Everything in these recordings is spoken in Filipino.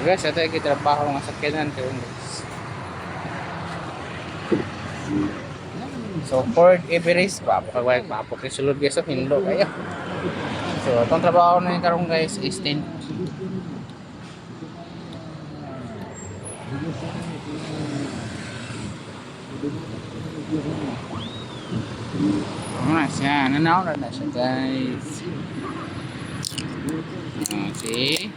Guys, ito yung trabaho ng sakyanan ko guys. So for everest papok sulod guys sa hindo kayo. So itong trabaho na yung karong guys is 10. Siya, nanaw na siya guys. See?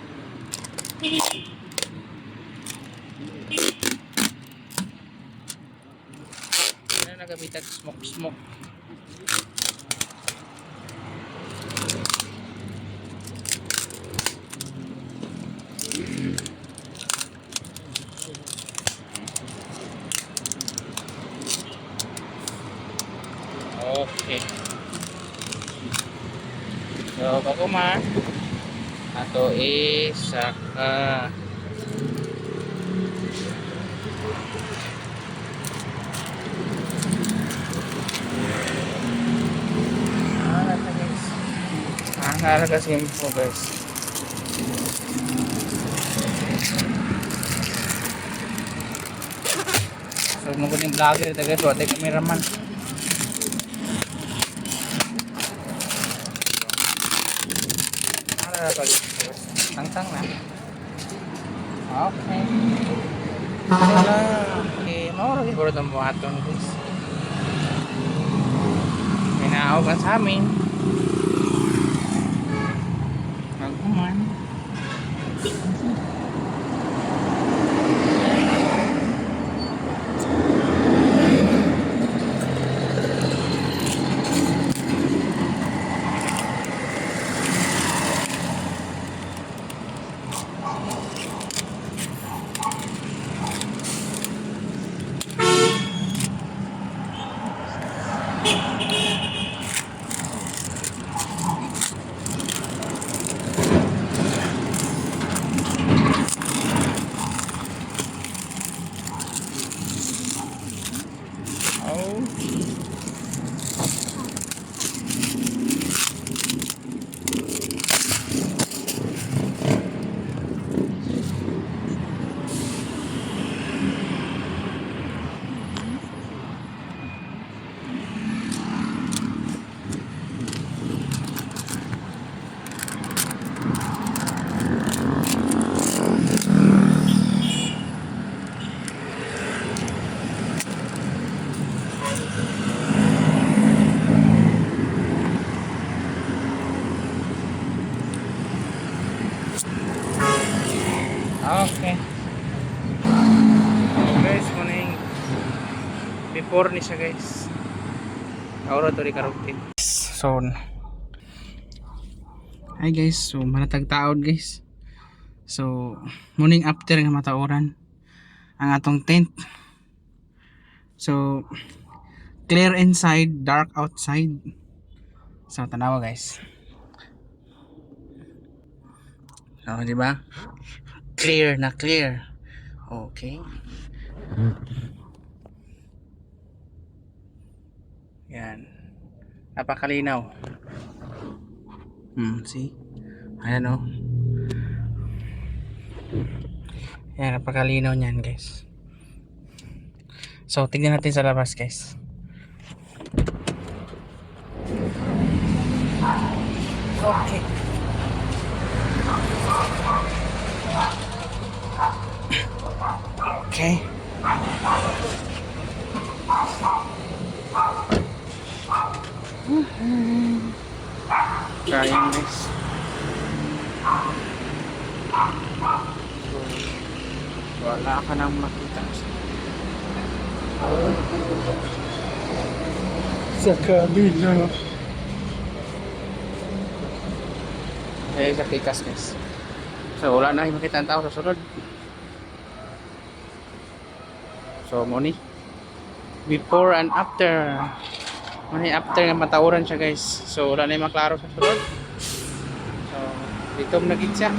Nagabitag smoke. Okay. So bago man ato isaka halaga simple guys. So nunggu yung vlogger ito guys, wala tayo cameraman. Tang na. Okay. Okay, mau lagi baru temu aton guys. Minaw kan sa amin. Nagkuman. Okay. So guys, morning before ni siya guys. Aura to rin karugtin. So hi guys, so manatag taod guys. So morning after nga matauran ang atong tent. So clear inside, dark outside. So tanawa guys. So di ba? Clear na clear. Okay. Yan. Napakalinaw. See? Ayan o. Yan, napakalinaw niyan guys. So, tignan natin sa labas guys. Okay. Okay. Sayang guys. Wala ka nang makita sa kabila. Sa kikas guys. So wala na makita ang tao sa sunod. So money before and after. Money after nga matauran siya guys. So wala na maklaro sa sunod. So dito naging siya.